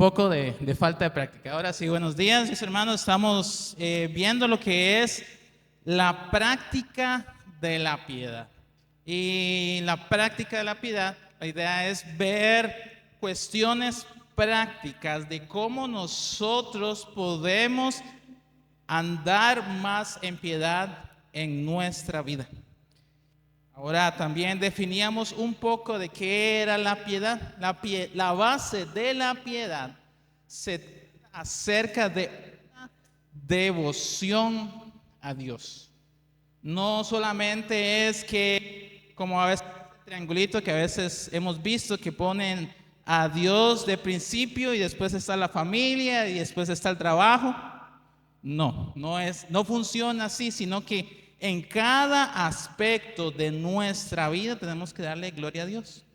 poco de falta de práctica. Ahora sí, buenos días, mis hermanos. Estamos viendo lo que es la práctica de la piedad. Y la práctica de la piedad, la idea es ver cuestiones prácticas de cómo nosotros podemos andar más en piedad en nuestra vida. Ahora también definíamos un poco de qué era la piedad. La base de la piedad se trata acerca de una devoción a Dios. No solamente es que, como a veces el triangulito que a veces hemos visto que ponen a Dios de principio y después está la familia y después está el trabajo. No funciona así, sino que en cada aspecto de nuestra vida tenemos que darle gloria a Dios.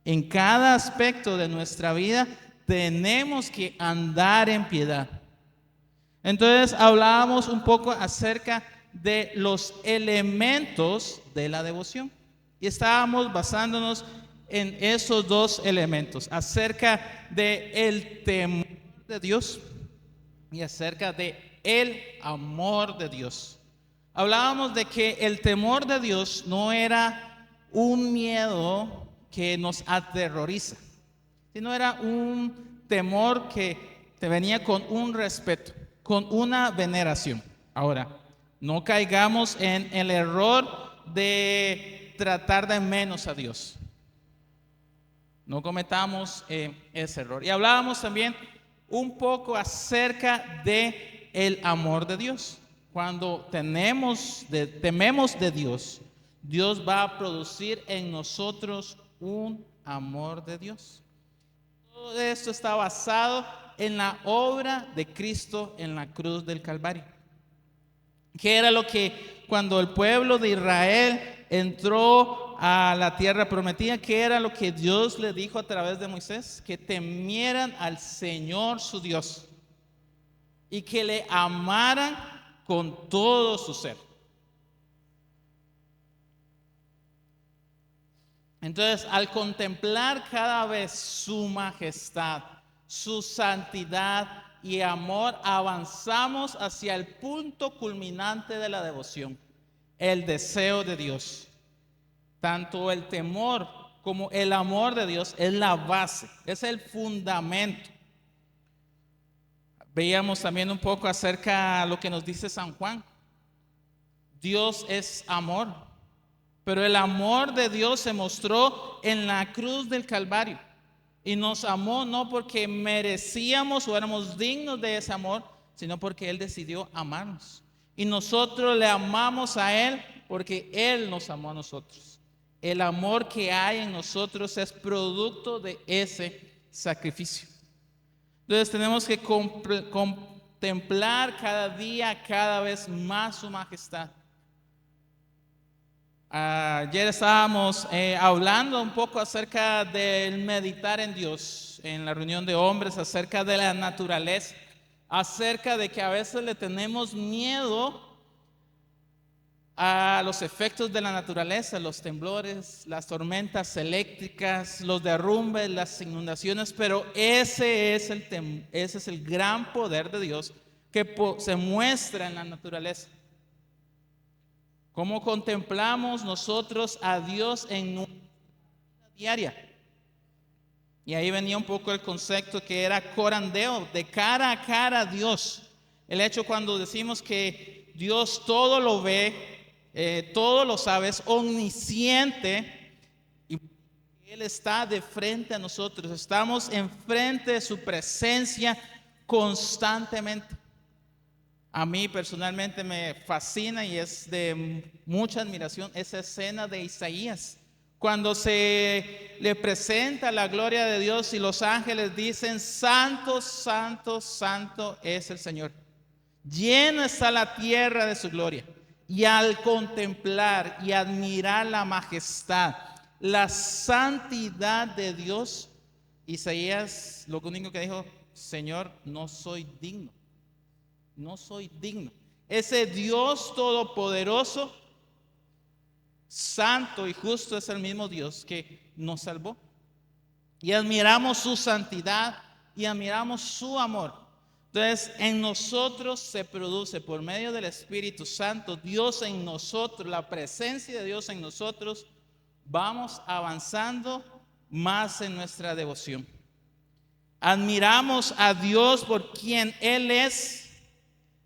En cada aspecto de nuestra vida tenemos que andar en piedad. Entonces hablábamos un poco acerca de los elementos de la devoción. Y estábamos basándonos en esos dos elementos, acerca de el temor de Dios y acerca de el amor de Dios. Hablábamos de que el temor de Dios no era un miedo que nos aterroriza, sino era un temor que te venía con un respeto, con una veneración. Ahora, no caigamos en el error de tratar de menos a Dios. No cometamos ese error. Y hablábamos también un poco acerca de el amor de Dios. Cuando tememos de Dios, Dios va a producir en nosotros un amor de Dios. Todo esto está basado en la obra de Cristo en la cruz del Calvario. ¿Qué era lo que cuando el pueblo de Israel entró a la tierra prometida? ¿Qué era lo que Dios le dijo a través de Moisés? Que temieran al Señor su Dios y que le amaran con todo su ser. Entonces, al contemplar cada vez su majestad, su santidad y amor, avanzamos hacia el punto culminante de la devoción, el deseo de Dios. Tanto el temor como el amor de Dios es la base, es el fundamento. Veíamos también un poco acerca de lo que nos dice San Juan. Dios es amor, pero el amor de Dios se mostró en la cruz del Calvario. Y nos amó no porque merecíamos o éramos dignos de ese amor, sino porque Él decidió amarnos. Y nosotros le amamos a Él porque Él nos amó a nosotros. El amor que hay en nosotros es producto de ese sacrificio. Entonces tenemos que contemplar cada día, cada vez más su majestad. Ayer estábamos hablando un poco acerca del meditar en Dios en la reunión de hombres, acerca de la naturaleza, acerca de que a veces le tenemos miedo a los efectos de la naturaleza, los temblores, las tormentas eléctricas, los derrumbes, las inundaciones, pero ese es el gran poder de Dios que se muestra en la naturaleza. ¿Cómo contemplamos nosotros a Dios en nuestra vida diaria? Y ahí venía un poco el concepto que era corandeo, de cara a cara a Dios. El hecho cuando decimos que Dios todo lo ve, todo lo sabe, es omnisciente y Él está de frente a nosotros. Estamos enfrente de su presencia constantemente. A mí personalmente me fascina y es de mucha admiración esa escena de Isaías, cuando se le presenta la gloria de Dios y los ángeles dicen: santo, santo, santo es el Señor. Llena está la tierra de su gloria. Y al contemplar y admirar la majestad, la santidad de Dios, Isaías lo único que dijo: Señor, no soy digno. No soy digno. Ese Dios todopoderoso, santo y justo, es el mismo Dios que nos salvó. Y admiramos su santidad, y admiramos su amor. Entonces, en nosotros se produce por medio del Espíritu Santo, Dios en nosotros, la presencia de Dios en nosotros, vamos avanzando más en nuestra devoción. Admiramos a Dios por quien Él es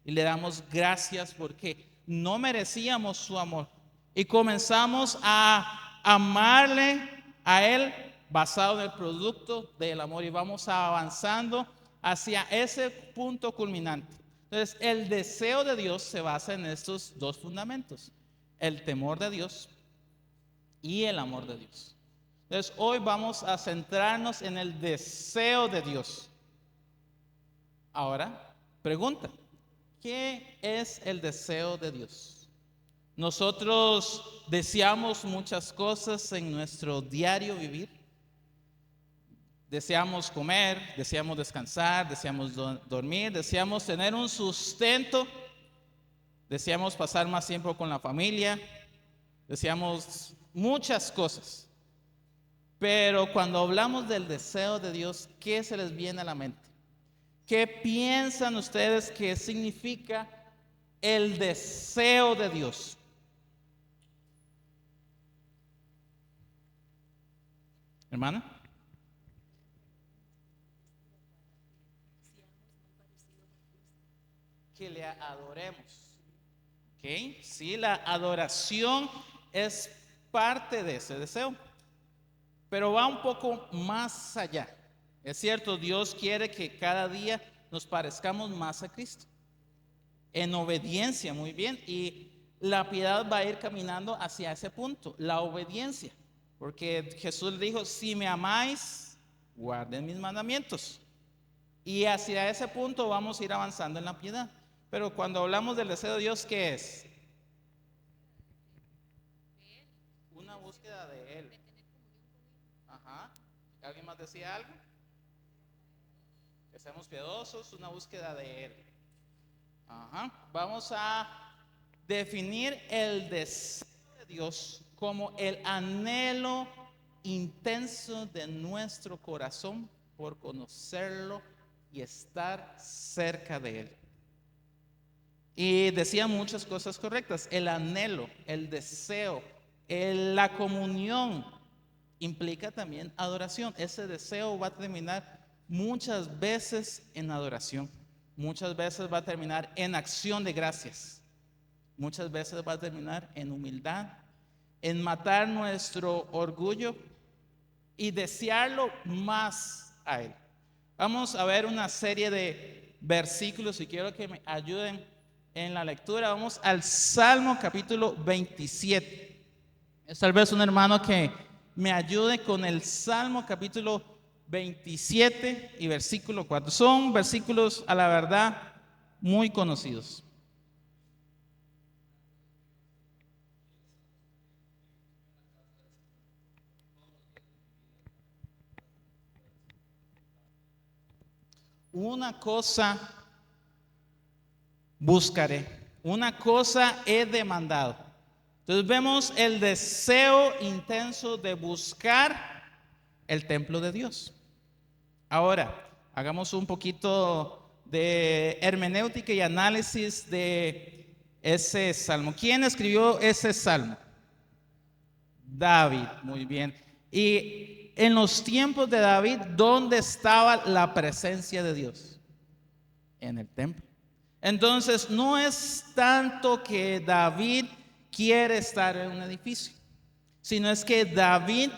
y le damos gracias porque no merecíamos su amor. Y comenzamos a amarle a Él basado en el producto del amor y vamos avanzando hacia ese punto culminante. Entonces, el deseo de Dios se basa en estos dos fundamentos: el temor de Dios y el amor de Dios. Entonces, hoy vamos a centrarnos en el deseo de Dios. Ahora, pregunta: ¿qué es el deseo de Dios? Nosotros deseamos muchas cosas en nuestro diario vivir. Deseamos comer, deseamos descansar, deseamos dormir, deseamos tener un sustento, deseamos pasar más tiempo con la familia, deseamos muchas cosas. Pero cuando hablamos del deseo de Dios, ¿qué se les viene a la mente? ¿Qué piensan ustedes que significa el deseo de Dios? Hermana. Que le adoremos. ¿Ok? Sí, la adoración es parte de ese deseo. Pero va un poco más allá. Es cierto, Dios quiere que cada día nos parezcamos más a Cristo. En obediencia, muy bien. Y la piedad va a ir caminando hacia ese punto, la obediencia. Porque Jesús dijo: si me amáis, guarden mis mandamientos. Y hacia ese punto vamos a ir avanzando en la piedad. Pero cuando hablamos del deseo de Dios, ¿qué es? Una búsqueda de Él. Ajá. ¿Alguien más decía algo? Que seamos piadosos, una búsqueda de Él. Ajá. Vamos a definir el deseo de Dios como el anhelo intenso de nuestro corazón por conocerlo y estar cerca de Él. Y decía muchas cosas correctas: el anhelo, el deseo, la comunión implica también adoración. Ese deseo va a terminar muchas veces en adoración, muchas veces va a terminar en acción de gracias, muchas veces va a terminar en humildad, en matar nuestro orgullo y desearlo más a Él. Vamos a ver una serie de versículos y quiero que me ayuden en la lectura. Vamos al Salmo capítulo 27. Es tal vez un hermano que me ayude con el Salmo capítulo 27 y versículo 4. Son versículos, a la verdad, muy conocidos. Una cosa buscaré, una cosa he demandado. Entonces vemos el deseo intenso de buscar el templo de Dios. Ahora, hagamos un poquito de hermenéutica y análisis de ese salmo. ¿Quién escribió ese salmo? David, muy bien. Y en los tiempos de David, ¿dónde estaba la presencia de Dios? En el templo. Entonces, no es tanto que David quiere estar en un edificio, sino es que David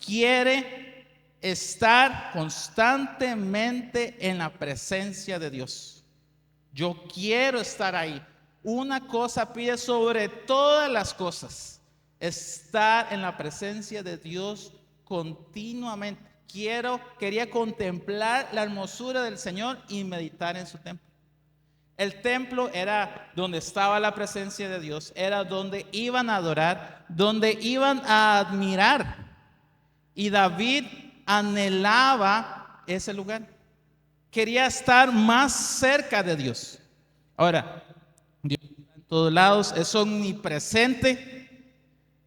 quiere estar constantemente en la presencia de Dios. Yo quiero estar ahí. Una cosa pide sobre todas las cosas: estar en la presencia de Dios continuamente. Quería contemplar la hermosura del Señor y meditar en su templo. El templo era donde estaba la presencia de Dios, era donde iban a adorar, donde iban a admirar. Y David anhelaba ese lugar. Quería estar más cerca de Dios. Ahora, Dios está en todos lados, es omnipresente,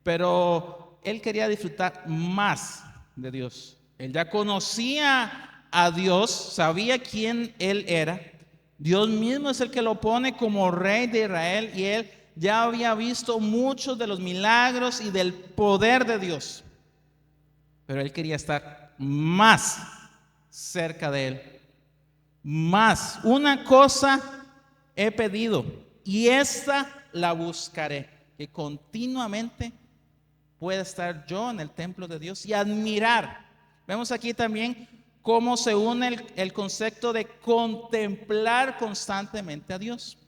pero él quería disfrutar más de Dios. Él ya conocía a Dios, sabía quién Él era. Dios mismo es el que lo pone como rey de Israel y él ya había visto muchos de los milagros y del poder de Dios. Pero él quería estar más cerca de él. Más. Una cosa he pedido y esta la buscaré, que continuamente pueda estar yo en el templo de Dios y admirar. Vemos aquí también cómo se une el concepto de contemplar constantemente a Dios.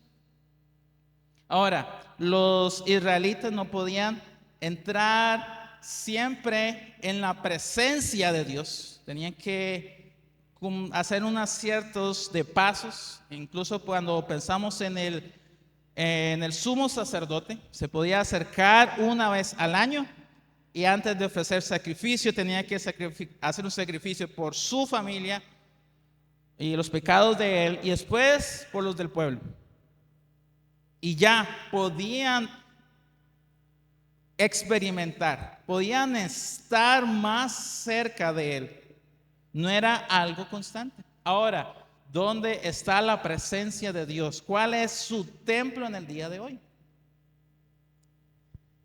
Ahora, los israelitas no podían entrar siempre en la presencia de Dios. Tenían que hacer unos ciertos de pasos. Incluso cuando pensamos en el sumo sacerdote, se podía acercar una vez al año y antes de ofrecer sacrificio tenía que hacer un sacrificio por su familia y los pecados de él y después por los del pueblo. Y ya podían experimentar, podían estar más cerca de él. No era algo constante. Ahora, ¿dónde está la presencia de Dios? ¿Cuál es su templo en el día de hoy?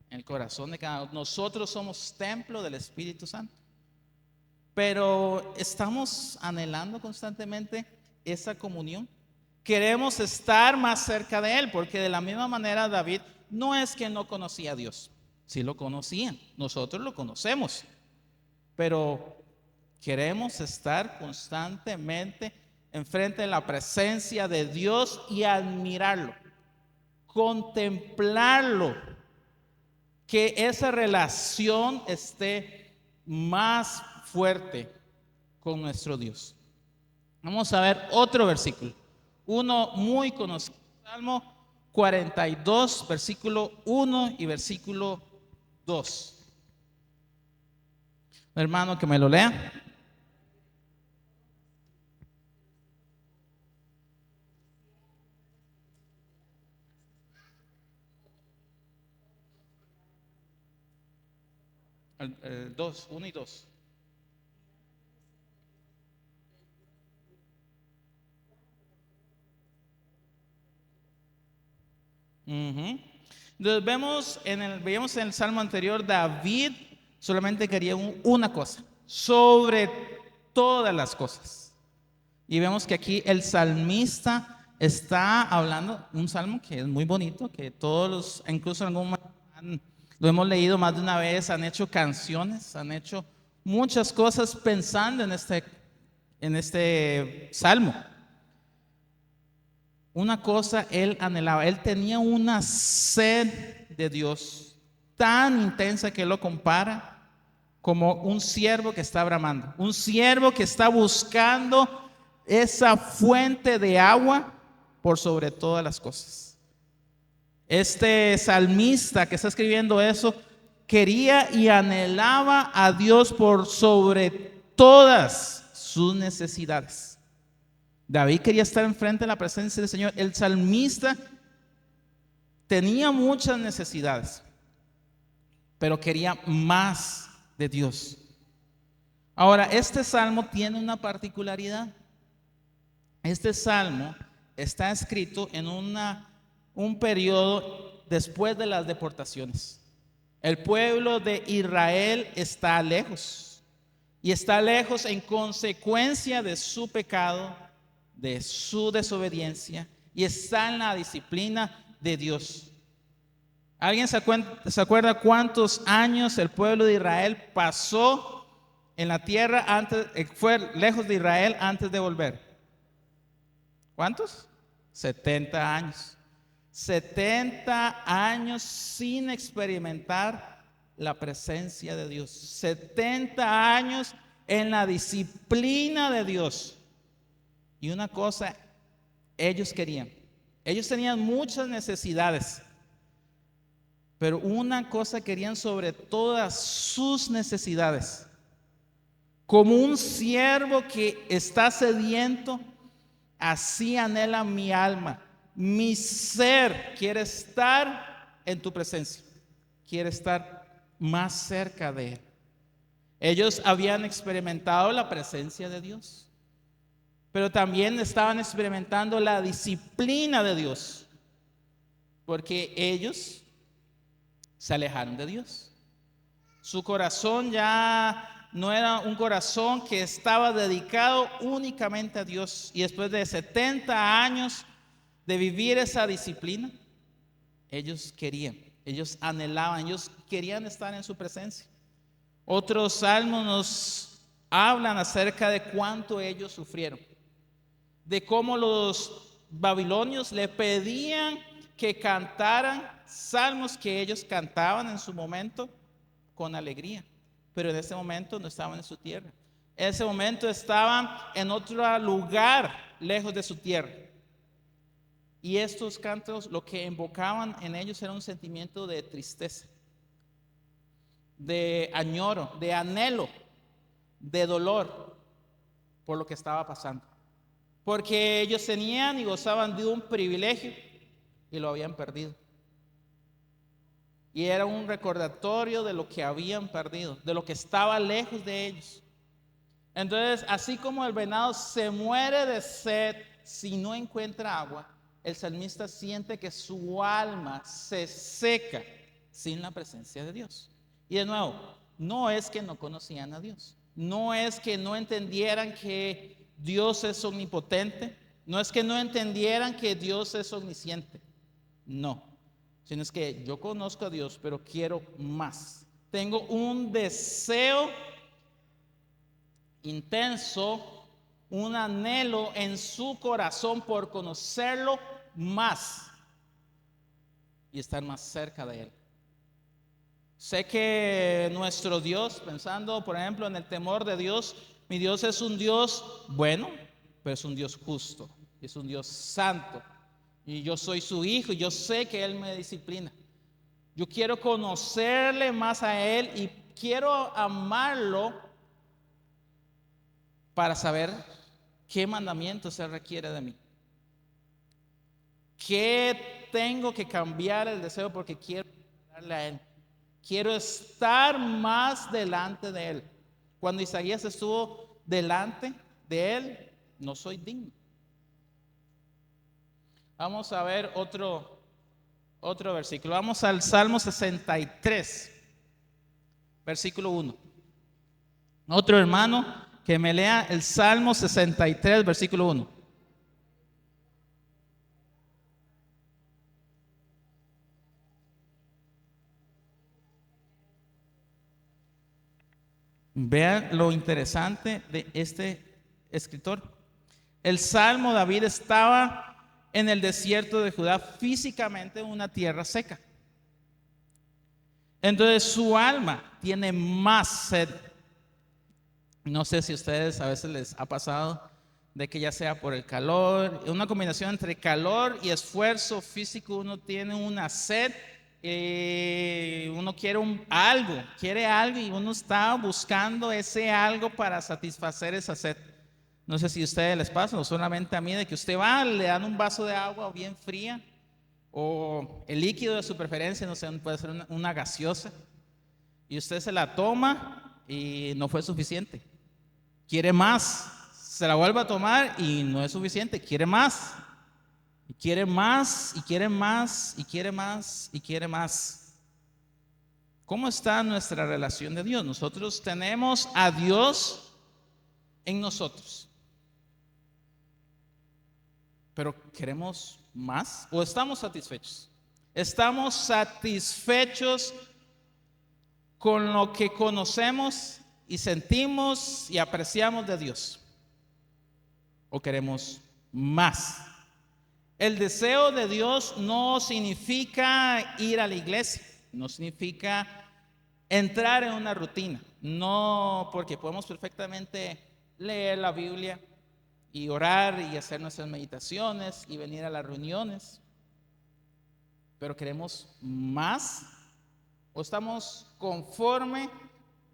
En el corazón de cada uno. Nosotros somos templo del Espíritu Santo. Pero estamos anhelando constantemente esa comunión. Queremos estar más cerca de Él, porque de la misma manera David no es que no conocía a Dios, sí lo conocían, nosotros lo conocemos, pero queremos estar constantemente enfrente de la presencia de Dios y admirarlo, contemplarlo, que esa relación esté más fuerte con nuestro Dios. Vamos a ver otro versículo. Uno muy conocido, Salmo 42, versículo 1 y versículo 2. Hermano, que me lo lea. El 2, 1 y 2. Entonces veíamos en el salmo anterior, David solamente quería una cosa, sobre todas las cosas. Y vemos que aquí el salmista está hablando, un salmo que es muy bonito, que todos, incluso en algún momento lo hemos leído más de una vez, han hecho canciones, han hecho muchas cosas pensando en este salmo. Una cosa él anhelaba, él tenía una sed de Dios tan intensa que él lo compara como un ciervo que está bramando, un ciervo que está buscando esa fuente de agua por sobre todas las cosas. Este salmista que está escribiendo eso quería y anhelaba a Dios por sobre todas sus necesidades. David quería estar enfrente de la presencia del Señor. El salmista tenía muchas necesidades, pero quería más de Dios. Ahora, este salmo tiene una particularidad. Este salmo está escrito en un periodo después de las deportaciones. El pueblo de Israel está lejos, y está lejos en consecuencia de su pecado, de su desobediencia, y está en la disciplina de Dios. ¿Alguien se acuerda cuántos años el pueblo de Israel pasó en la tierra fue lejos de Israel antes de volver? ¿Cuántos? 70 años. 70 años sin experimentar la presencia de Dios. 70 años en la disciplina de Dios. Y una cosa ellos querían. Ellos tenían muchas necesidades, pero una cosa querían sobre todas sus necesidades. Como un siervo que está sediento, así anhela mi alma. Mi ser quiere estar en tu presencia, quiere estar más cerca de Él. Ellos habían experimentado la presencia de Dios. pero también estaban experimentando la disciplina de Dios, porque ellos se alejaron de Dios. Su corazón ya no era un corazón que estaba dedicado únicamente a Dios. Y después de 70 años de vivir esa disciplina, ellos querían, ellos anhelaban, ellos querían estar en su presencia. Otros salmos nos hablan acerca de cuánto ellos sufrieron, de cómo los babilonios le pedían que cantaran salmos que ellos cantaban en su momento con alegría, pero en ese momento no estaban en su tierra. En ese momento estaban en otro lugar lejos de su tierra. Y estos cantos lo que invocaban en ellos era un sentimiento de tristeza, de añoro, de anhelo, de dolor por lo que estaba pasando. Porque ellos tenían y gozaban de un privilegio y lo habían perdido. Y era un recordatorio de lo que habían perdido, de lo que estaba lejos de ellos. Entonces, así como el venado se muere de sed si no encuentra agua, el salmista siente que su alma se seca sin la presencia de Dios. Y de nuevo, no es que no conocían a Dios, no es que no entendieran que Dios es omnipotente, no es que no entendieran que Dios es omnisciente, no, sino es que yo conozco a Dios, pero quiero más. Tengo un deseo intenso, un anhelo en su corazón por conocerlo más y estar más cerca de Él. Sé que nuestro Dios, pensando por ejemplo en el temor de Dios, mi Dios es un Dios bueno, pero es un Dios justo, es un Dios santo. Y yo soy su hijo y yo sé que Él me disciplina. Yo quiero conocerle más a Él y quiero amarlo para saber qué mandamientos se requiere de mí. ¿Qué tengo que cambiar el deseo porque quiero darle a Él? Quiero estar más delante de Él. Cuando Isaías estuvo delante de Él, no soy digno. Vamos a ver otro versículo. Vamos al Salmo 63, versículo 1. Otro hermano que me lea el Salmo 63, versículo 1. Vean lo interesante de este escritor. El Salmo David estaba en el desierto de Judá, físicamente en una tierra seca. Entonces su alma tiene más sed. No sé si a ustedes a veces les ha pasado de que ya sea por el calor, una combinación entre calor y esfuerzo físico, uno tiene una sed, uno quiere algo y uno está buscando ese algo para satisfacer esa sed. No sé si a ustedes les pasa, o solamente a mí, de que usted va, le dan un vaso de agua bien fría o el líquido de su preferencia, no sé, puede ser una gaseosa, y usted se la toma y no fue suficiente. Quiere más, se la vuelve a tomar y no es suficiente, quiere más. Y quiere más, y quiere más, y quiere más, y quiere más. ¿Cómo está nuestra relación de Dios? Nosotros tenemos a Dios en nosotros, pero ¿queremos más o estamos satisfechos? ¿Estamos satisfechos con lo que conocemos y sentimos y apreciamos de Dios? ¿O queremos más? El deseo de Dios no significa ir a la iglesia, no significa entrar en una rutina, no, porque podemos perfectamente leer la Biblia y orar y hacer nuestras meditaciones y venir a las reuniones, pero queremos más o estamos conforme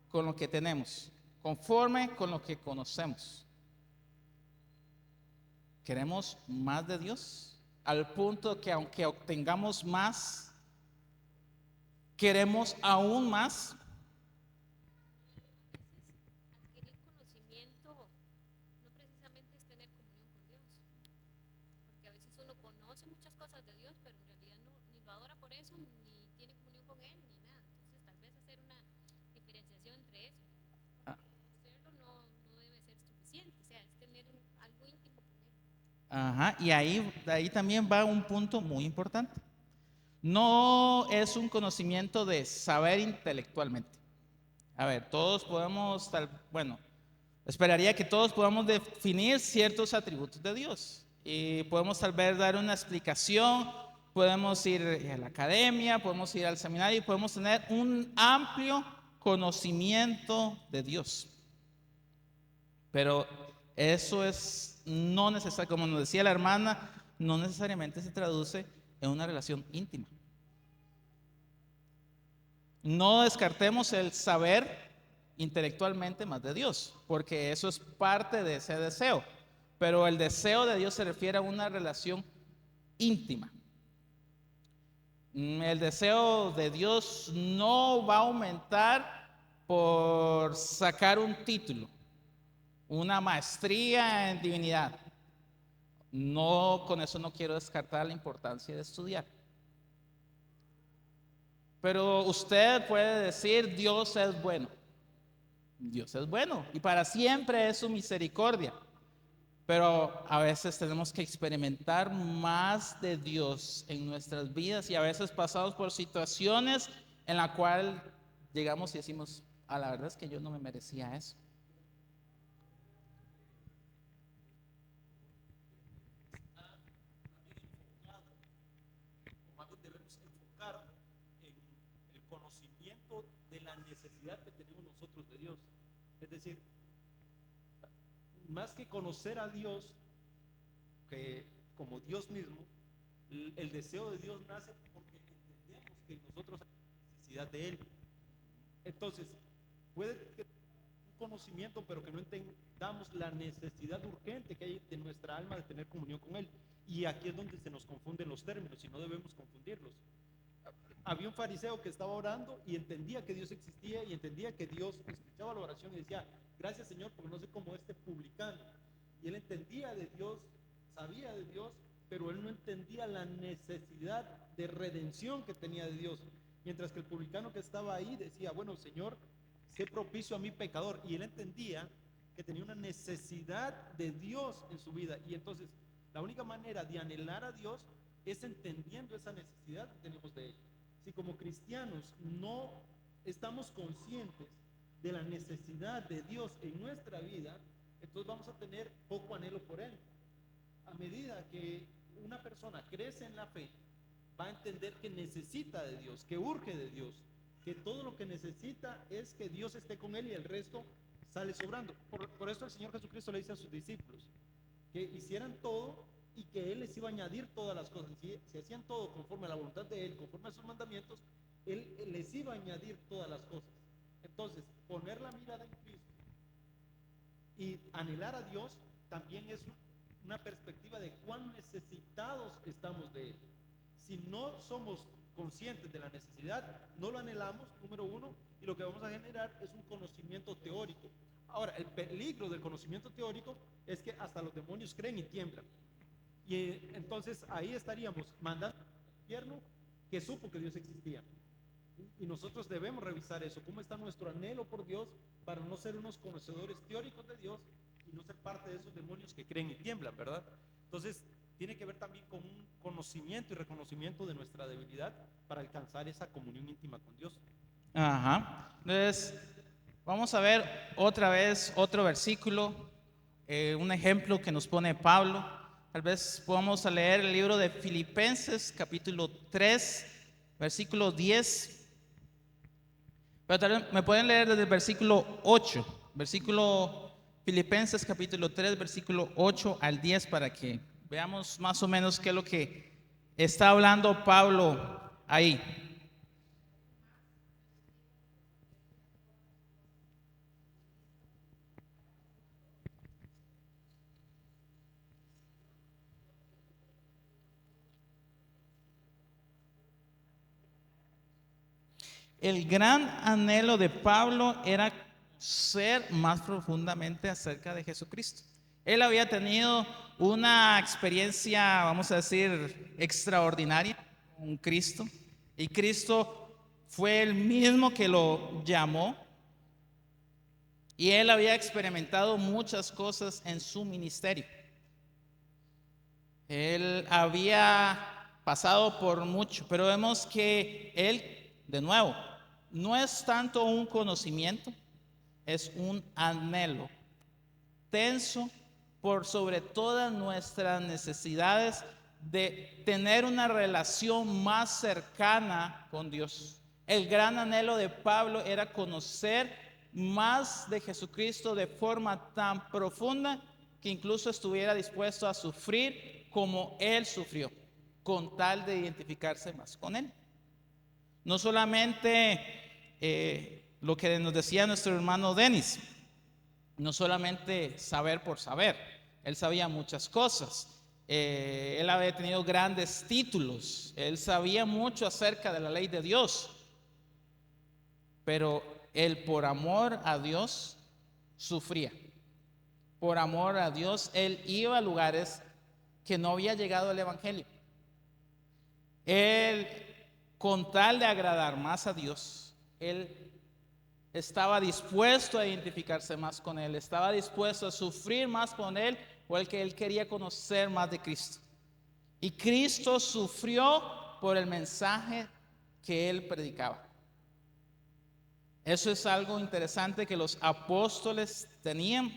con lo que tenemos, conforme con lo que conocemos. ¿Queremos más de Dios? Al punto que aunque obtengamos más, queremos aún más. conoce muchas cosas de Dios, pero en realidad no, ni lo adora por eso, ni tiene comunión con Él, ni nada. Entonces, tal vez hacer una diferenciación entre eso. Conocerlo no debe ser suficiente, o sea, es tener algo íntimo con Él. Ajá, y ahí también va un punto muy importante. No es un conocimiento de saber intelectualmente. A ver, todos podemos, bueno, esperaría que todos podamos definir ciertos atributos de Dios. Y podemos tal vez dar una explicación, podemos ir a la academia, podemos ir al seminario y podemos tener un amplio conocimiento de Dios. Pero eso es no necesario, como nos decía la hermana, no necesariamente se traduce en una relación íntima. No descartemos el saber intelectualmente más de Dios, porque eso es parte de ese deseo. Pero el deseo de Dios se refiere a una relación íntima. El deseo de Dios no va a aumentar por sacar un título, una maestría en divinidad. No, con eso no quiero descartar la importancia de estudiar. Pero usted puede decir, Dios es bueno. Dios es bueno y para siempre es su misericordia. Pero a veces tenemos que experimentar más de Dios en nuestras vidas y a veces pasamos por situaciones en la cual llegamos y decimos, a la verdad es que yo no me merecía eso. Más bien debemos enfocar en el conocimiento de la necesidad que tenemos nosotros de Dios. Es decir, más que conocer a Dios que como Dios mismo, el deseo de Dios nace porque entendemos que nosotros tenemos necesidad de Él. Entonces, puede que un conocimiento, pero que no entendamos la necesidad urgente que hay de nuestra alma de tener comunión con Él. Y aquí es donde se nos confunden los términos y no debemos confundirlos. Había un fariseo que estaba orando y entendía que Dios existía y entendía que Dios escuchaba la oración y decía, gracias Señor, porque no soy como este publicano. Y él entendía de Dios, sabía de Dios, pero él no entendía la necesidad de redención que tenía de Dios. Mientras que el publicano que estaba ahí decía, bueno Señor, sé propicio a mi pecador. Y él entendía que tenía una necesidad de Dios en su vida. Y entonces la única manera de anhelar a Dios es entendiendo esa necesidad que tenemos de Él. Si como cristianos no estamos conscientes de la necesidad de Dios en nuestra vida, entonces vamos a tener poco anhelo por Él. A medida que una persona crece en la fe, va a entender que necesita de Dios, que urge de Dios, que todo lo que necesita es que Dios esté con él y el resto sale sobrando. Por eso el Señor Jesucristo le dice a sus discípulos que hicieran todo y que Él les iba a añadir todas las cosas. Si hacían todo conforme a la voluntad de Él, conforme a sus mandamientos, Él les iba a añadir todas las cosas. Entonces, poner la mirada en Cristo y anhelar a Dios también es una perspectiva de cuán necesitados estamos de Él. Si no somos conscientes de la necesidad, no lo anhelamos, número uno, y lo que vamos a generar es un conocimiento teórico. Ahora, el peligro del conocimiento teórico es que hasta los demonios creen y tiemblan. Y entonces ahí estaríamos mandando al infierno que supo que Dios existía. Y nosotros debemos revisar eso, cómo está nuestro anhelo por Dios para no ser unos conocedores teóricos de Dios y no ser parte de esos demonios que creen y tiemblan, ¿verdad? Entonces, tiene que ver también con un conocimiento y reconocimiento de nuestra debilidad para alcanzar esa comunión íntima con Dios. Ajá. Entonces, vamos a ver otra vez otro versículo, un ejemplo que nos pone Pablo. Tal vez podamos leer el libro de Filipenses, capítulo 3, versículo 10. Pero tal vez me pueden leer desde el versículo 8, versículo Filipenses, capítulo 3, versículo 8 al 10, para que veamos más o menos qué es lo que está hablando Pablo ahí. El gran anhelo de Pablo era ser más profundamente acerca de Jesucristo. Él había tenido una experiencia, vamos a decir, extraordinaria con Cristo. Y Cristo fue el mismo que lo llamó. Y él había experimentado muchas cosas en su ministerio. Él había pasado por mucho, pero vemos que él, de nuevo, no es tanto un conocimiento, es un anhelo tenso por sobre todas nuestras necesidades de tener una relación más cercana con Dios. El gran anhelo de Pablo era conocer más de Jesucristo de forma tan profunda que incluso estuviera dispuesto a sufrir como Él sufrió, con tal de identificarse más con Él. No solamente lo que nos decía nuestro hermano Denis, no solamente saber por saber, él sabía muchas cosas. Él había tenido grandes títulos, él sabía mucho acerca de la ley de Dios, pero él por amor a Dios sufría. Por amor a Dios él iba a lugares que no había llegado el evangelio. Él, con tal de agradar más a Dios, él estaba dispuesto a identificarse más con Él, estaba dispuesto a sufrir más con Él, porque Él quería conocer más de Cristo. Y Cristo sufrió por el mensaje que Él predicaba. Eso es algo interesante que los apóstoles tenían.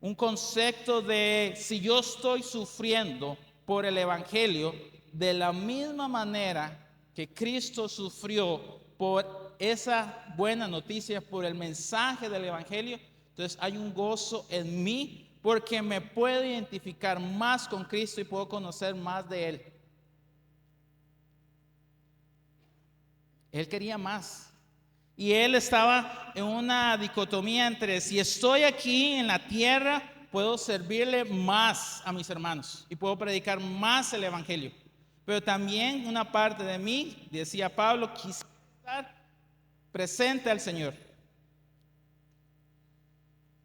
Un concepto de si yo estoy sufriendo por el Evangelio, de la misma manera que Cristo sufrió por esa buena noticia, por el mensaje del Evangelio, entonces hay un gozo en mí porque me puedo identificar más con Cristo y puedo conocer más de Él. Él quería más. Y él estaba en una dicotomía entre si estoy aquí en la tierra, puedo servirle más a mis hermanos y puedo predicar más el Evangelio. Pero también una parte de mí, decía Pablo, quisiera estar presente al Señor.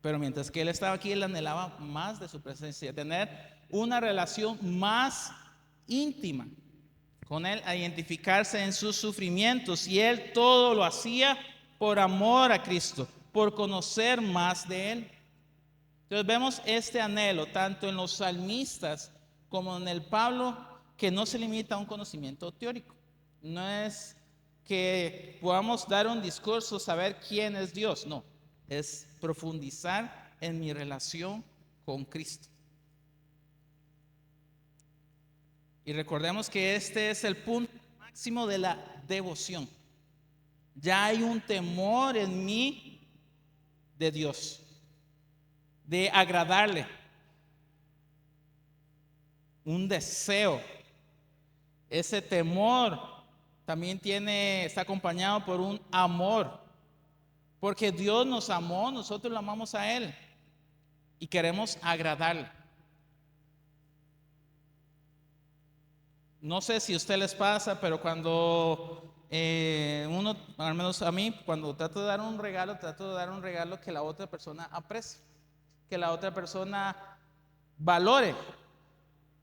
Pero mientras que él estaba aquí, él anhelaba más de su presencia, tener una relación más íntima con Él, a identificarse en sus sufrimientos. Y Él todo lo hacía por amor a Cristo, por conocer más de Él. Entonces vemos este anhelo tanto en los salmistas como en el Pablo, que no se limita a un conocimiento teórico. No es que podamos dar un discurso, saber quién es Dios. No, es profundizar en mi relación con Cristo. Y recordemos que este es el punto máximo de la devoción. Ya hay un temor en mí de Dios, de agradarle, un deseo. Ese temor también está acompañado por un amor, porque Dios nos amó, nosotros lo amamos a Él y queremos agradarle. No sé si a ustedes les pasa, pero cuando uno, al menos a mí, cuando trato de dar un regalo, trato de dar un regalo que la otra persona aprecie, que la otra persona valore.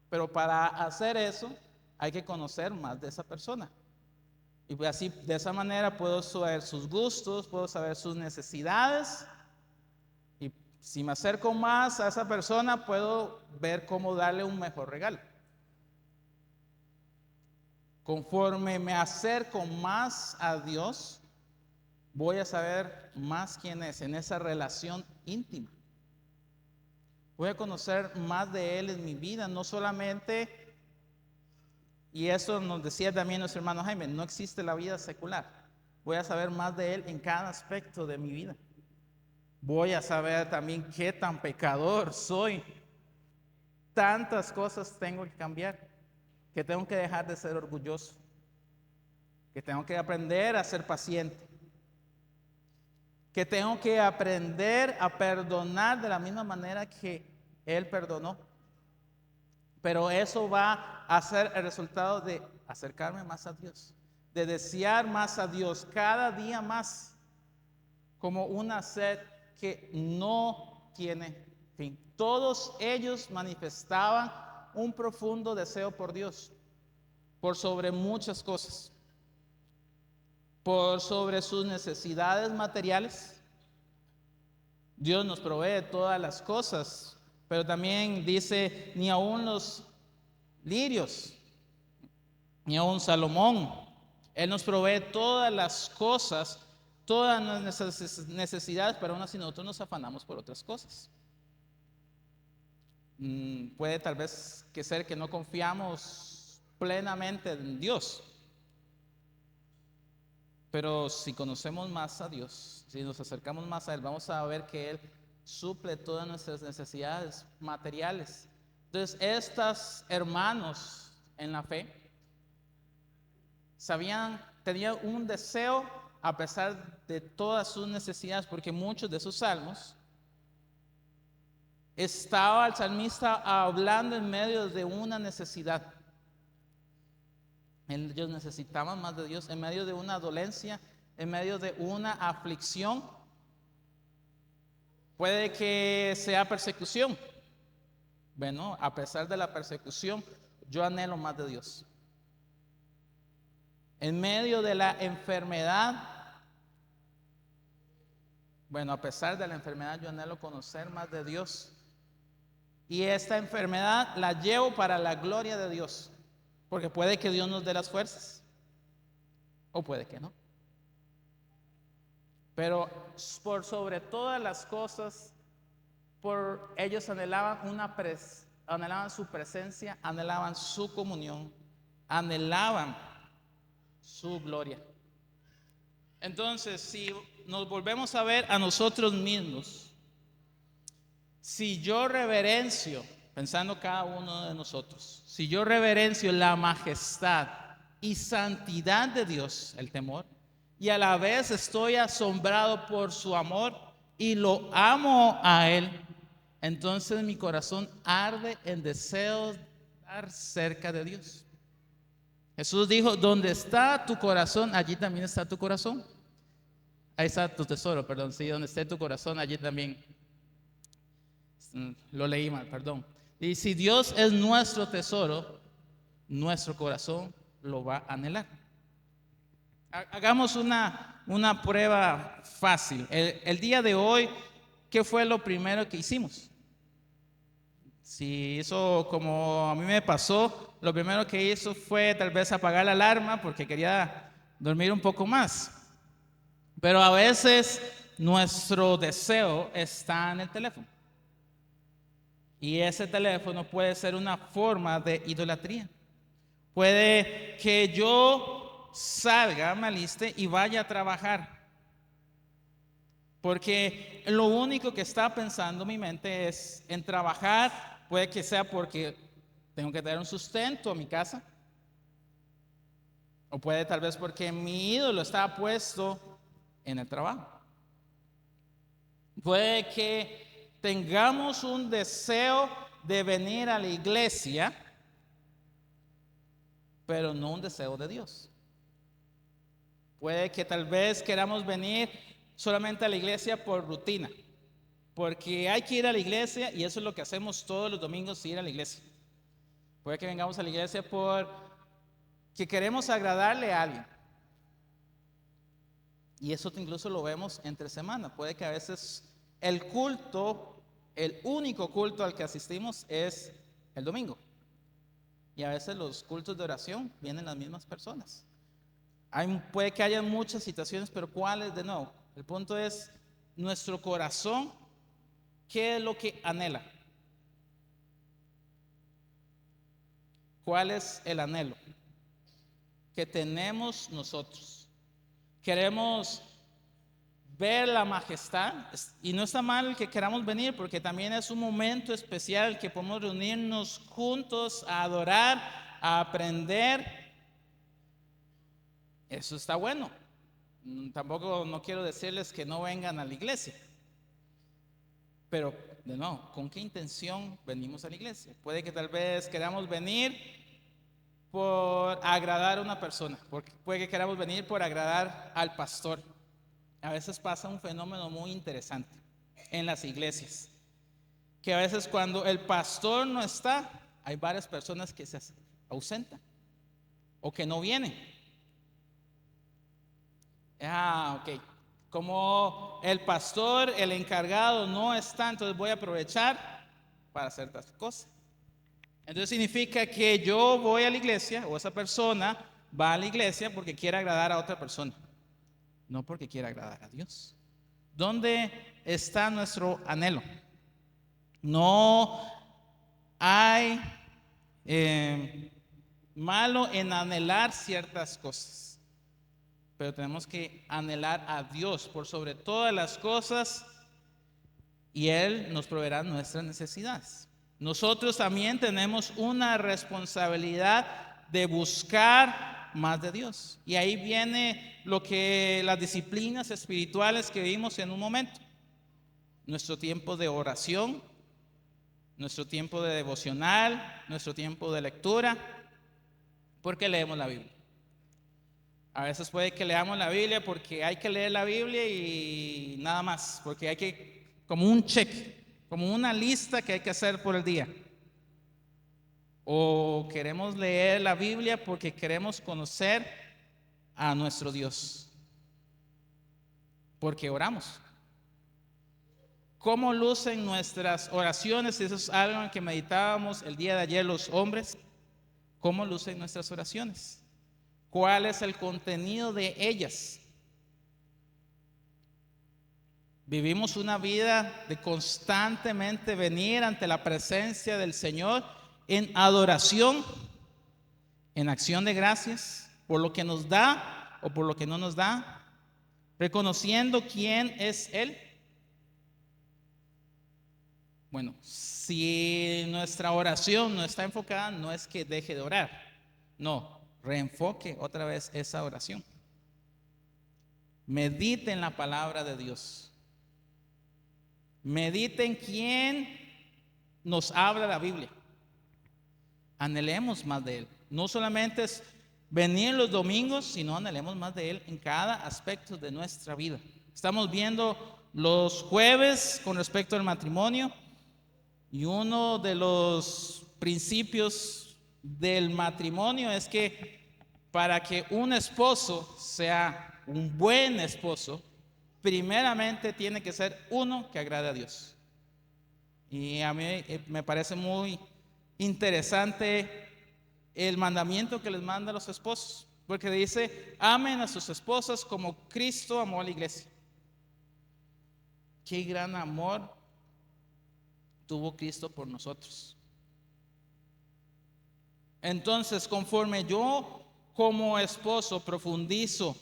Pero para hacer eso hay que conocer más de esa persona. Y pues así, de esa manera puedo saber sus gustos, puedo saber sus necesidades. Y si me acerco más a esa persona, puedo ver cómo darle un mejor regalo. Conforme me acerco más a Dios, voy a saber más quién es en esa relación íntima. Voy a conocer más de Él en mi vida, no solamente, y eso nos decía también nuestro hermano Jaime, no existe la vida secular. Voy a saber más de Él en cada aspecto de mi vida. Voy a saber también qué tan pecador soy. Tantas cosas tengo que cambiar. Que tengo que dejar de ser orgulloso, que tengo que aprender a ser paciente, que tengo que aprender a perdonar de la misma manera que Él perdonó. Pero eso va a ser el resultado de acercarme más a Dios, de desear más a Dios cada día más, como una sed que no tiene fin. todos ellos manifestaban un profundo deseo por Dios, por sobre muchas cosas, por sobre sus necesidades materiales. Dios nos provee todas las cosas, pero también dice, ni aun los lirios, ni aun Salomón, Él nos provee todas las cosas, todas nuestras necesidades, pero aún así nosotros nos afanamos por otras cosas. Puede tal vez que ser que no confiamos plenamente en Dios, pero si conocemos más a Dios, si nos acercamos más a Él, vamos a ver que Él suple todas nuestras necesidades materiales. Entonces, estos hermanos en la fe tenían un deseo a pesar de todas sus necesidades, porque muchos de sus salmos estaba el salmista hablando en medio de una necesidad. Ellos necesitaban más de Dios en medio de una dolencia, en medio de una aflicción. Puede que sea persecución. Bueno, a pesar de la persecución, yo anhelo más de Dios. En medio de la enfermedad, bueno, a pesar de la enfermedad, yo anhelo conocer más de Dios. Y esta enfermedad la llevo para la gloria de Dios. Porque puede que Dios nos dé las fuerzas, o puede que no. Pero por sobre todas las cosas, ellos anhelaban su presencia, anhelaban su comunión, anhelaban su gloria. Entonces, si nos volvemos a ver a nosotros mismos, si yo reverencio, pensando cada uno de nosotros, si yo reverencio la majestad y santidad de Dios, el temor, y a la vez estoy asombrado por su amor y lo amo a Él, entonces mi corazón arde en deseos de estar cerca de Dios. Jesús dijo, donde está tu corazón, allí también está tu corazón. Ahí está tu tesoro, perdón, sí, donde esté tu corazón, allí también. Lo leí mal, perdón. Y si Dios es nuestro tesoro, nuestro corazón lo va a anhelar. Hagamos una prueba fácil. El día de hoy, ¿qué fue lo primero que hicimos? Si hizo como a mí me pasó, lo primero que hizo fue tal vez apagar la alarma porque quería dormir un poco más. Pero a veces nuestro deseo está en el teléfono. Y ese teléfono puede ser una forma de idolatría. Puede que yo salga, me aliste y vaya a trabajar. Porque lo único que está pensando mi mente es en trabajar. Puede que sea porque tengo que dar un sustento a mi casa. O puede tal vez porque mi ídolo está puesto en el trabajo. Puede que tengamos un deseo de venir a la iglesia, pero no un deseo de Dios. Puede que tal vez queramos venir solamente a la iglesia por rutina, porque hay que ir a la iglesia y eso es lo que hacemos todos los domingos, ir a la iglesia. Puede que vengamos a la iglesia porque queremos agradarle a alguien. Y eso incluso lo vemos entre semana. Puede que a veces el único culto al que asistimos es el domingo. Y a veces los cultos de oración vienen las mismas personas. Puede que haya muchas situaciones, pero ¿cuáles de nuevo? El punto es nuestro corazón, ¿qué es lo que anhela? ¿Cuál es el anhelo que tenemos nosotros? Queremos ver la majestad, y no está mal que queramos venir, porque también es un momento especial que podemos reunirnos juntos a adorar, a aprender. Eso está bueno. Tampoco no quiero decirles que no vengan a la iglesia, pero de nuevo, ¿con qué intención venimos a la iglesia? Puede que tal vez queramos venir por agradar a una persona, puede que queramos venir por agradar al pastor. A veces pasa un fenómeno muy interesante en las iglesias, que a veces cuando el pastor no está, hay varias personas que se ausentan o que no vienen. Ok. Como el pastor, el encargado no está, entonces voy a aprovechar para hacer estas cosas. Entonces significa que yo voy a la iglesia o esa persona va a la iglesia porque quiere agradar a otra persona, no porque quiere agradar a Dios. ¿Dónde está nuestro anhelo? No hay malo en anhelar ciertas cosas, pero tenemos que anhelar a Dios por sobre todas las cosas y Él nos proveerá nuestras necesidades. Nosotros también tenemos una responsabilidad de buscar más de Dios. Y ahí viene lo que las disciplinas espirituales que vimos en un momento. Nuestro tiempo de oración, nuestro tiempo de devocional, nuestro tiempo de lectura. ¿Por qué leemos la Biblia? A veces puede que leamos la Biblia porque hay que leer la Biblia y nada más, porque hay que, como un check, como una lista que hay que hacer por el día. O queremos leer la Biblia porque queremos conocer a nuestro Dios, porque oramos. ¿Cómo lucen nuestras oraciones? Eso es algo en que meditábamos el día de ayer los hombres. ¿Cómo lucen nuestras oraciones? ¿Cuál es el contenido de ellas? Vivimos una vida de constantemente venir ante la presencia del Señor en adoración, en acción de gracias, por lo que nos da o por lo que no nos da, reconociendo quién es Él. Bueno, si nuestra oración no está enfocada, no es que deje de orar, no, reenfoque otra vez esa oración. Medite en la palabra de Dios. Medite en quién nos habla la Biblia. Anhelemos más de Él. No solamente es venir los domingos, sino anhelemos más de Él en cada aspecto de nuestra vida. Estamos viendo los jueves con respecto al matrimonio. Y uno de los principios del matrimonio es que para que un esposo sea un buen esposo, primeramente tiene que ser uno que agrade a Dios. Y a mí me parece muy interesante el mandamiento que les manda a los esposos, porque dice, amen a sus esposas como Cristo amó a la iglesia. Qué gran amor tuvo Cristo por nosotros. Entonces, conforme yo como esposo profundizo,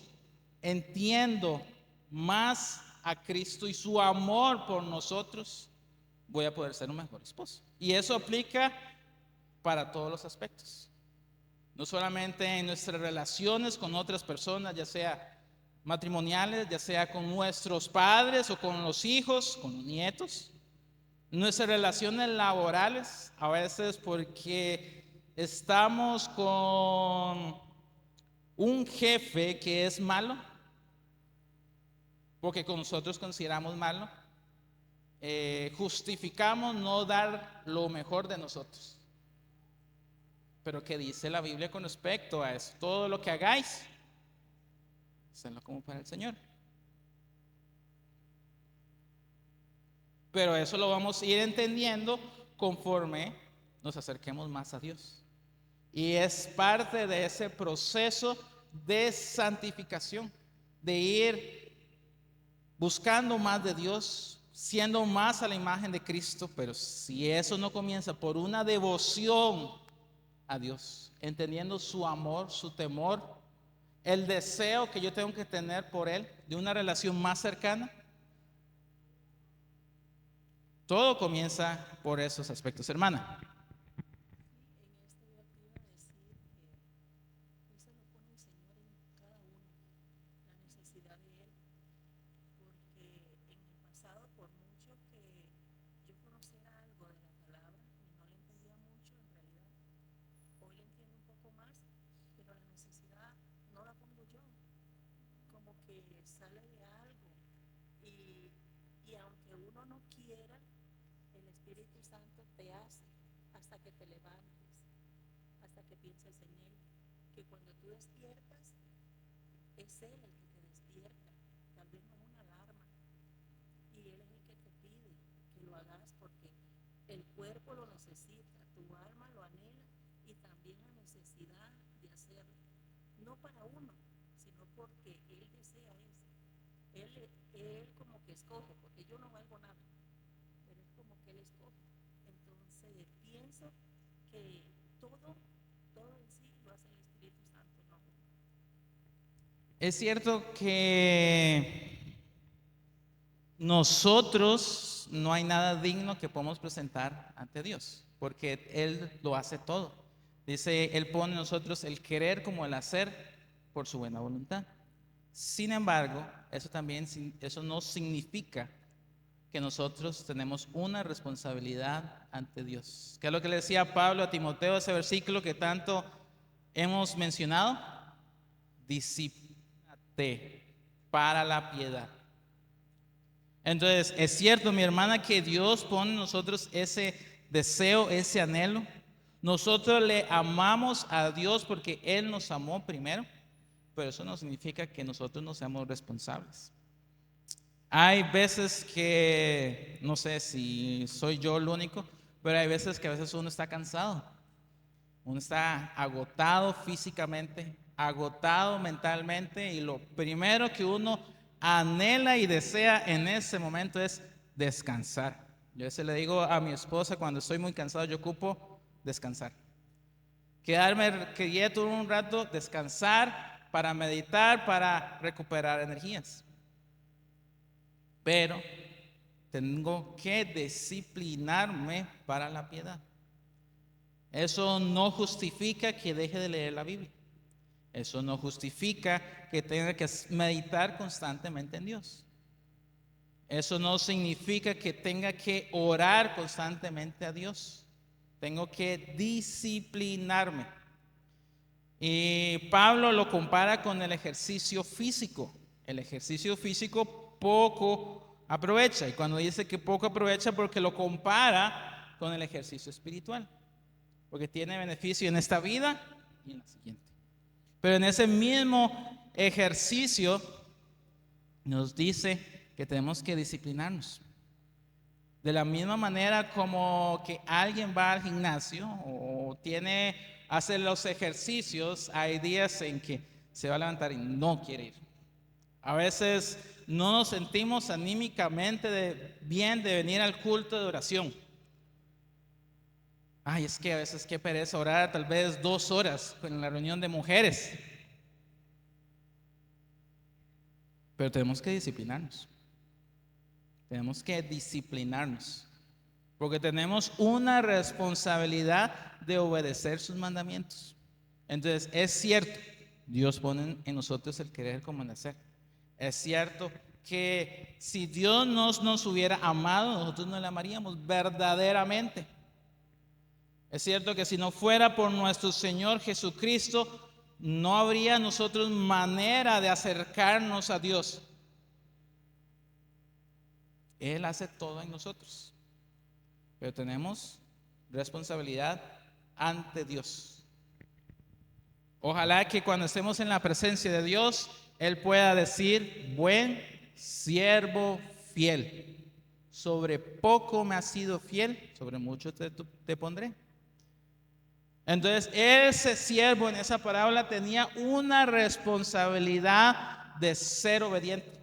entiendo más a Cristo y su amor por nosotros, voy a poder ser un mejor esposo. Y eso aplica para todos los aspectos. No solamente en nuestras relaciones con otras personas, ya sea matrimoniales, ya sea con nuestros padres o con los hijos, con los nietos. Nuestras relaciones laborales, a veces porque estamos con un jefe que es malo, porque con nosotros consideramos malo, justificamos no dar lo mejor de nosotros. Pero ¿qué dice la Biblia con respecto a eso? Todo lo que hagáis, hacedlo como para el Señor. Pero eso lo vamos a ir entendiendo conforme nos acerquemos más a Dios. Y es parte de ese proceso de santificación, de ir buscando más de Dios, siendo más a la imagen de Cristo. Pero si eso no comienza por una devoción a Dios, entendiendo su amor, su temor, el deseo que yo tengo que tener por Él, de una relación más cercana, todo comienza por esos aspectos, hermana. En esto yo te iba a decir que eso lo pone el Señor en cada uno, la necesidad de Él, porque en el pasado, por mucho que yo conociera algo de la palabra y no le entendía mucho en realidad, hoy le entiendo un poco más, pero la necesidad no la pongo yo, como que sale de algo y aunque uno no quiera, el Espíritu te hace hasta que te levantes, hasta que pienses en Él, que cuando tú despiertas, es Él el que te despierta, tal vez no es una alarma, y Él es el que te pide que lo hagas porque el cuerpo lo necesita, tu alma lo anhela y también la necesidad de hacerlo, no para uno, sino porque Él desea eso. Él como que escoge, porque yo no valgo nada, pero es como que Él escoge. Entonces pienso que todo en sí lo hace el Espíritu Santo, no uno. Es cierto que nosotros no hay nada digno que podamos presentar ante Dios, porque Él lo hace todo. Dice, Él pone en nosotros el querer como el hacer por su buena voluntad. Sin embargo, eso no significa que nosotros tenemos una responsabilidad ante Dios. ¿Qué es lo que le decía Pablo a Timoteo, ese versículo que tanto hemos mencionado? Discíplate para la piedad. Entonces, es cierto, mi hermana, que Dios pone en nosotros ese deseo, ese anhelo. Nosotros le amamos a Dios porque Él nos amó primero, pero eso no significa que nosotros no seamos responsables. Hay veces que, no sé si soy yo el único, pero hay veces que a veces uno está cansado, uno está agotado físicamente, agotado mentalmente, y lo primero que uno anhela y desea en ese momento es descansar. Yo a veces le digo a mi esposa, cuando estoy muy cansado, yo ocupo descansar. Quedarme quieto un rato, descansar, para meditar, para recuperar energías. Pero tengo que disciplinarme para la piedad. Eso no justifica que deje de leer la Biblia. Eso no justifica que tenga que meditar constantemente en Dios. Eso no significa que tenga que orar constantemente a Dios. Tengo que disciplinarme. Y Pablo lo compara con el ejercicio físico. El ejercicio físico poco aprovecha. Y cuando dice que poco aprovecha, porque lo compara con el ejercicio espiritual. Porque tiene beneficio en esta vida y en la siguiente. Pero en ese mismo ejercicio nos dice que tenemos que disciplinarnos. De la misma manera como que alguien va al gimnasio o hace los ejercicios, hay días en que se va a levantar y no quiere ir. A veces no nos sentimos anímicamente bien de venir al culto de oración. Ay, es que a veces qué pereza orar tal vez 2 horas en la reunión de mujeres. Pero tenemos que disciplinarnos. Tenemos que disciplinarnos. Porque tenemos una responsabilidad de obedecer sus mandamientos. Entonces, es cierto, Dios pone en nosotros el querer como el hacer. Es cierto que si Dios nos hubiera amado, nosotros no le amaríamos verdaderamente. Es cierto que si no fuera por nuestro Señor Jesucristo, no habría nosotros manera de acercarnos a Dios. Él hace todo en nosotros. Pero tenemos responsabilidad ante Dios. Ojalá que cuando estemos en la presencia de Dios, Él pueda decir: buen siervo fiel. Sobre poco me has sido fiel, sobre mucho te pondré. Entonces, ese siervo en esa parábola tenía una responsabilidad de ser obediente.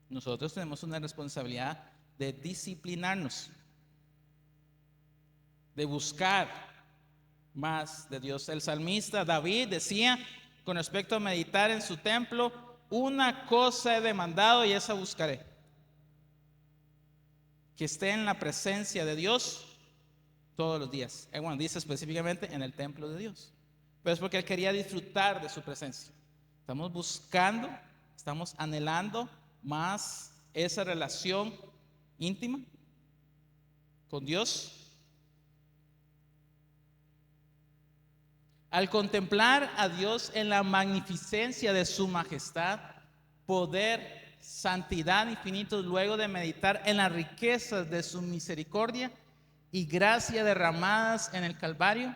Nosotros tenemos una responsabilidad de disciplinarnos, de buscar más de Dios. El salmista David decía con respecto a meditar en su templo: una cosa he demandado y esa buscaré, que esté en la presencia de Dios todos los días. Bueno, dice específicamente en el templo de Dios, pero es porque él quería disfrutar de su presencia. Estamos buscando, estamos anhelando más esa relación íntima con Dios. Al contemplar a Dios en la magnificencia de su majestad, poder santidad infinitos, luego de meditar en las riquezas de su misericordia y gracia derramadas en el Calvario,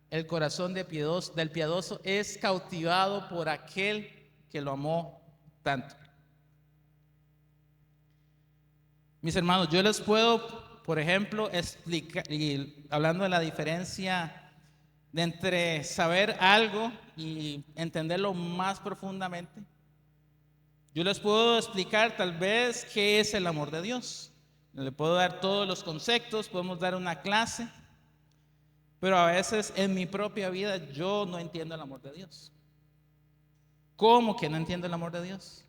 el corazón del piadoso es cautivado por aquel que lo amó tanto. Mis hermanos, yo les puedo, por ejemplo, explicar, y hablando de la diferencia de entre saber algo y entenderlo más profundamente, yo les puedo explicar tal vez qué es el amor de Dios. Le puedo dar todos los conceptos, podemos dar una clase, pero a veces en mi propia vida yo no entiendo el amor de Dios. ¿Cómo que no entiendo el amor de Dios?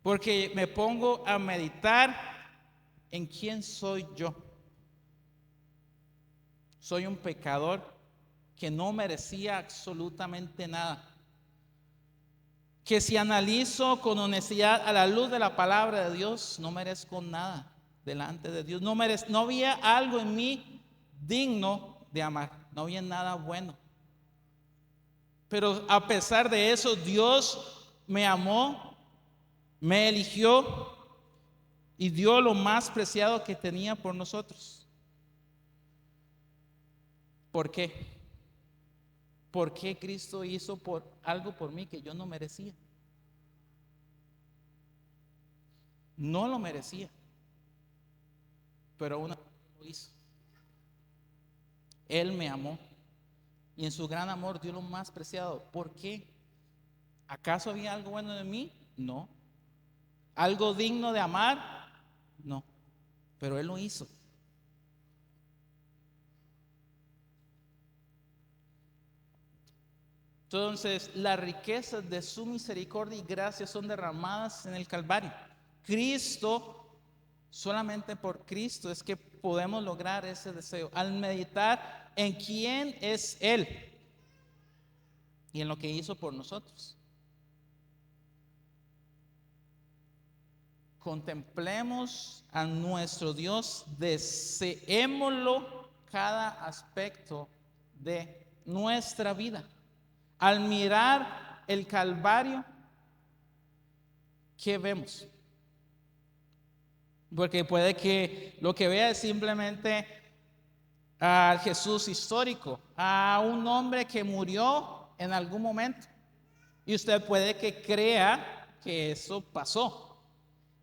Porque me pongo a meditar en quién soy yo. Soy un pecador que no merecía absolutamente nada. Que si analizo con honestidad a la luz de la palabra de Dios, no merezco nada delante de Dios. No había algo en mí digno de amar. No había nada bueno. Pero a pesar de eso, Dios me amó, me eligió y dio lo más preciado que tenía por nosotros. ¿Por qué? ¿Por qué Cristo hizo algo por mí que yo no merecía? No lo merecía, pero aún así lo hizo. Él me amó y en su gran amor dio lo más preciado. ¿Por qué? ¿Acaso había algo bueno en mí? No. ¿Algo digno de amar? No. Pero Él lo hizo. Entonces, las riquezas de su misericordia y gracia son derramadas en el Calvario. Cristo, solamente por Cristo es que podemos lograr ese deseo. Al meditar en quién es Él y en lo que hizo por nosotros. Contemplemos a nuestro Dios, deseémoslo cada aspecto de nuestra vida. Al mirar el Calvario, ¿qué vemos? Porque puede que lo que vea es simplemente a Jesús histórico, a un hombre que murió en algún momento. Y usted puede que crea que eso pasó.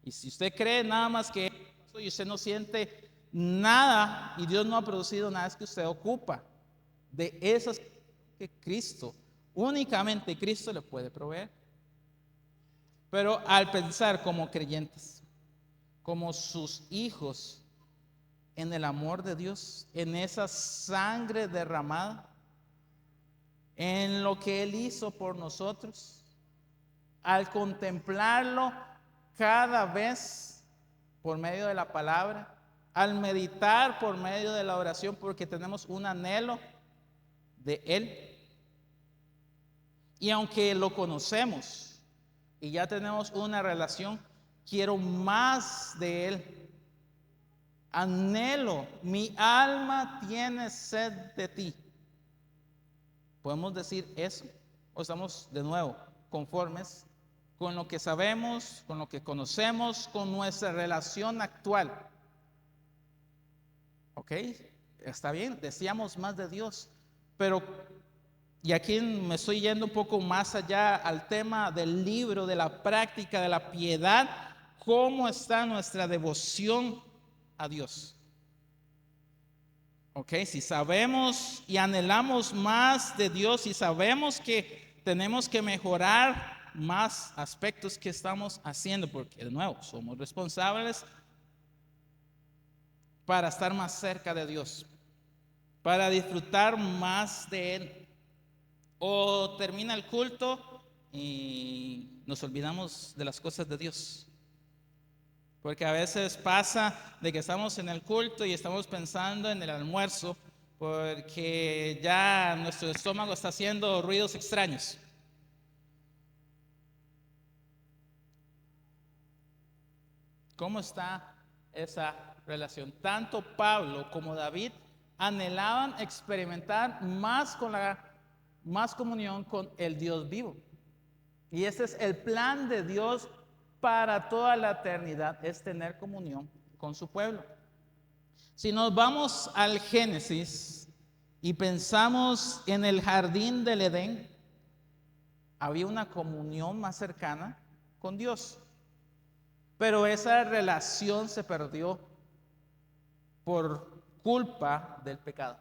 Y si usted cree nada más que eso y usted no siente nada y Dios no ha producido nada, es que usted ocupa de esas que Cristo, únicamente Cristo le puede proveer. Pero al pensar como creyentes, como sus hijos, en el amor de Dios, en esa sangre derramada, en lo que Él hizo por nosotros, al contemplarlo cada vez por medio de la palabra, al meditar por medio de la oración, porque tenemos un anhelo de Él. Y aunque lo conocemos y ya tenemos una relación, quiero más de Él. Anhelo, mi alma tiene sed de ti. ¿Podemos decir eso? ¿O estamos de nuevo conformes con lo que sabemos, con lo que conocemos, con nuestra relación actual? ¿Ok? Está bien, deseamos más de Dios, pero, y aquí me estoy yendo un poco más allá al tema del libro, de la práctica, de la piedad. ¿Cómo está nuestra devoción a Dios? Ok, si sabemos y anhelamos más de Dios, y sabemos que tenemos que mejorar más aspectos que estamos haciendo, porque de nuevo somos responsables para estar más cerca de Dios, para disfrutar más de Él. O termina el culto y nos olvidamos de las cosas de Dios. Porque a veces pasa de que estamos en el culto y estamos pensando en el almuerzo, porque ya nuestro estómago está haciendo ruidos extraños. ¿Cómo está esa relación? Tanto Pablo como David anhelaban experimentar más comunión con el Dios vivo. Y ese es el plan de Dios para toda la eternidad es tener comunión con su pueblo. Si nos vamos al Génesis y pensamos en el jardín del Edén, había una comunión más cercana con Dios, pero esa relación se perdió por culpa del pecado.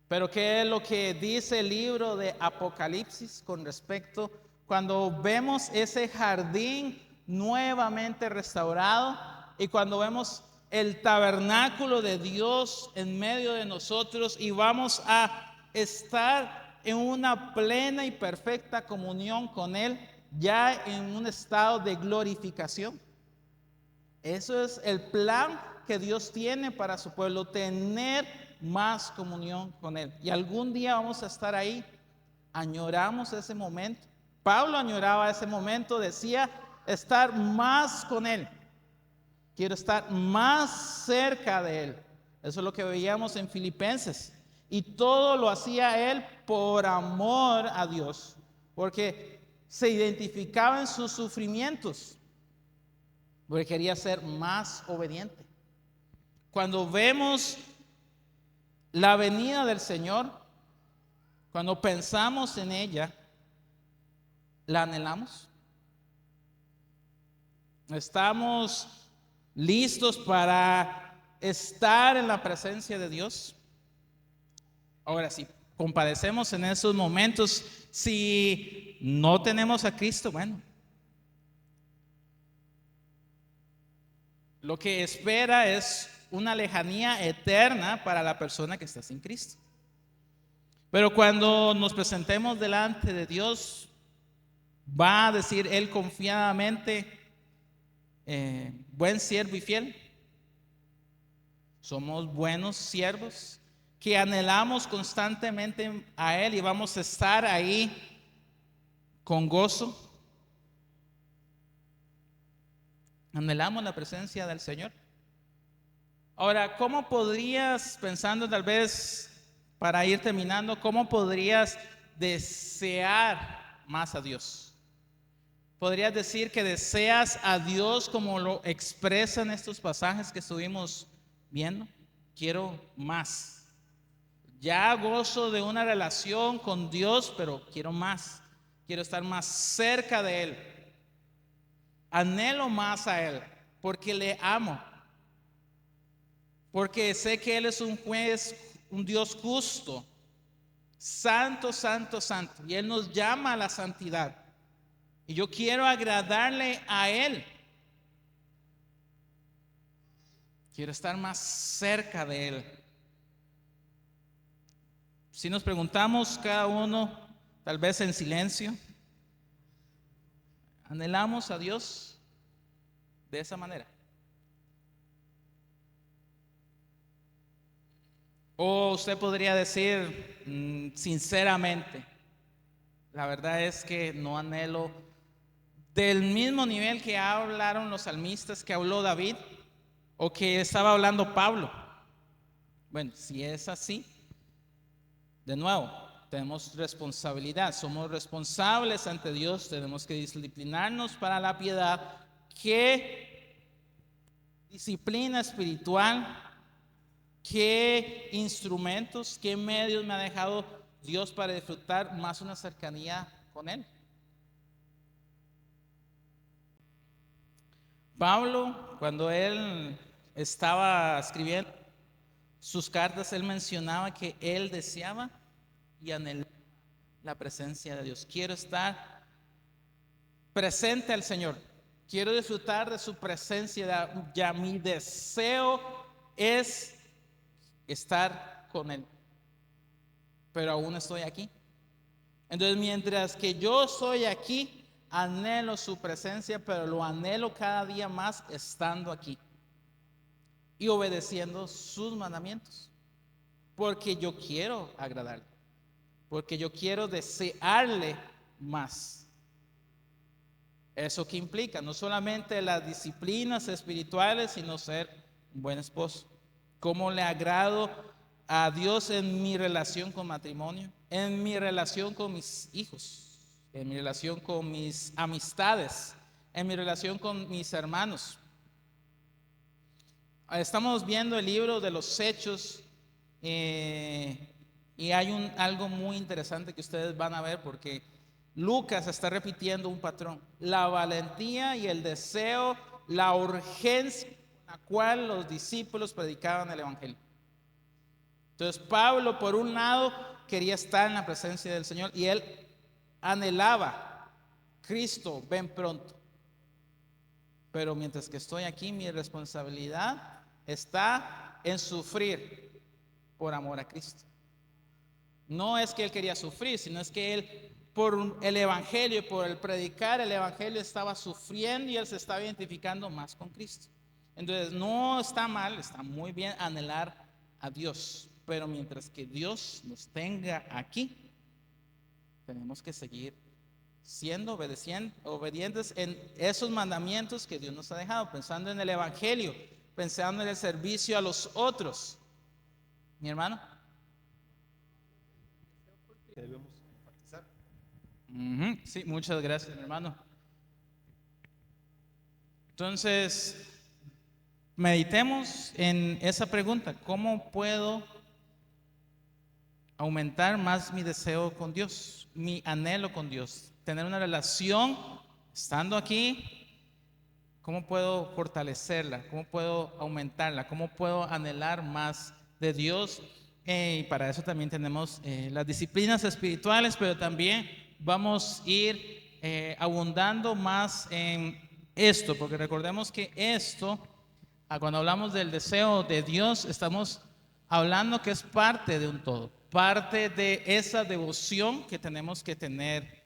Pero ¿qué es lo que dice el libro de Apocalipsis con respecto cuando vemos ese jardín nuevamente restaurado y cuando vemos el tabernáculo de Dios en medio de nosotros y vamos a estar en una plena y perfecta comunión con Él, ya en un estado de glorificación? Eso es el plan que Dios tiene para su pueblo, tener más comunión con Él. Y algún día vamos a estar ahí. Añoramos ese momento. Pablo añoraba ese momento, decía estar más con Él. Quiero estar más cerca de Él. Eso es lo que veíamos en Filipenses. Y todo lo hacía Él por amor a Dios, porque se identificaba en sus sufrimientos, porque quería ser más obediente. Cuando vemos la venida del Señor, cuando pensamos en ella, ¿la anhelamos? ¿Estamos listos para estar en la presencia de Dios? Ahora, si compadecemos en esos momentos, si no tenemos a Cristo, bueno, lo que espera es una lejanía eterna para la persona que está sin Cristo. Pero cuando nos presentemos delante de Dios, va a decir Él confiadamente, buen siervo y fiel. Somos buenos siervos que anhelamos constantemente a Él y vamos a estar ahí con gozo. Anhelamos la presencia del Señor. Ahora, ¿cómo podrías, pensando tal vez para ir terminando, cómo podrías desear más a Dios? ¿Podrías decir que deseas a Dios como lo expresan estos pasajes que estuvimos viendo? Quiero más. Ya gozo de una relación con Dios, pero quiero más. Quiero estar más cerca de Él. Anhelo más a Él porque le amo. Porque sé que Él es un juez, un Dios justo, santo, santo, santo. Y Él nos llama a la santidad. Y yo quiero agradarle a Él. Quiero estar más cerca de Él. Si nos preguntamos cada uno, tal vez en silencio, ¿anhelamos a Dios de esa manera? O usted podría decir sinceramente, la verdad es que no anhelo del mismo nivel que hablaron los salmistas, que habló David o que estaba hablando Pablo. Bueno, si es así, de nuevo, tenemos responsabilidad, somos responsables ante Dios, tenemos que disciplinarnos para la piedad. ¿Qué disciplina espiritual, qué instrumentos, qué medios me ha dejado Dios para disfrutar más una cercanía con Él? Pablo, cuando él estaba escribiendo sus cartas, él mencionaba que él deseaba y anhelaba la presencia de Dios. Quiero estar presente al Señor. Quiero disfrutar de su presencia. Ya mi deseo es estar con Él. Pero aún estoy aquí. Entonces, mientras que yo estoy aquí, anhelo su presencia, pero lo anhelo cada día más estando aquí y obedeciendo sus mandamientos, porque yo quiero agradarle, porque yo quiero desearle más. ¿Eso qué implica? No solamente las disciplinas espirituales, sino ser un buen esposo. ¿Cómo le agrado a Dios en mi relación con matrimonio, en mi relación con mis hijos, en mi relación con mis amistades, en mi relación con mis hermanos. Estamos viendo el libro de los Hechos y hay algo muy interesante que ustedes van a ver porque Lucas está repitiendo un patrón: la valentía y el deseo, la urgencia con la cual los discípulos predicaban el evangelio. Entonces Pablo, por un lado, quería estar en la presencia del Señor y él anhelaba: Cristo, ven pronto. Pero mientras que estoy aquí, mi responsabilidad está en sufrir por amor a Cristo. No es que él quería sufrir, sino es que él, por el evangelio, por el predicar el evangelio, estaba sufriendo y él se estaba identificando más con Cristo. Entonces no está mal, está muy bien anhelar a Dios, pero mientras que Dios nos tenga aquí, tenemos que seguir siendo obedientes en esos mandamientos que Dios nos ha dejado, pensando en el evangelio, pensando en el servicio a los otros. Mi hermano. Que debemos enfatizar. Sí, muchas gracias, mi hermano. Entonces, meditemos en esa pregunta: ¿cómo puedo aumentar más mi deseo con Dios, mi anhelo con Dios? Tener una relación estando aquí. ¿Cómo puedo fortalecerla? ¿Cómo puedo aumentarla? ¿Cómo puedo anhelar más de Dios? Y para eso también tenemos las disciplinas espirituales, pero también vamos a ir abundando más en esto, porque recordemos que esto, cuando hablamos del deseo de Dios, estamos hablando que es parte de un todo, parte de esa devoción que tenemos que tener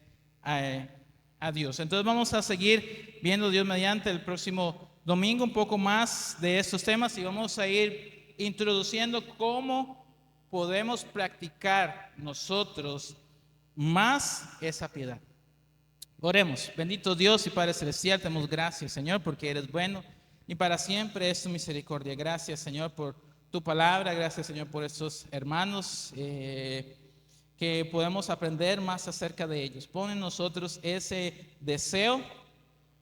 a Dios. Entonces vamos a seguir viendo, Dios mediante, el próximo domingo un poco más de estos temas y vamos a ir introduciendo cómo podemos practicar nosotros más esa piedad. Oremos. Bendito Dios y Padre Celestial, te damos gracias, Señor, porque eres bueno y para siempre es tu misericordia. Gracias, Señor, por tu palabra. Gracias, Señor, por estos hermanos que podemos aprender más acerca de ellos. Pon en nosotros ese deseo,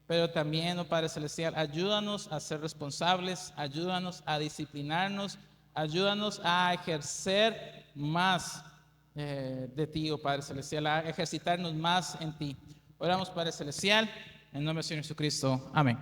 pero también, oh Padre Celestial, ayúdanos a ser responsables, ayúdanos a disciplinarnos, ayúdanos a ejercer más de ti, oh Padre Celestial, a ejercitarnos más en ti. Oramos, Padre Celestial, en nombre del Señor Jesucristo. Amén.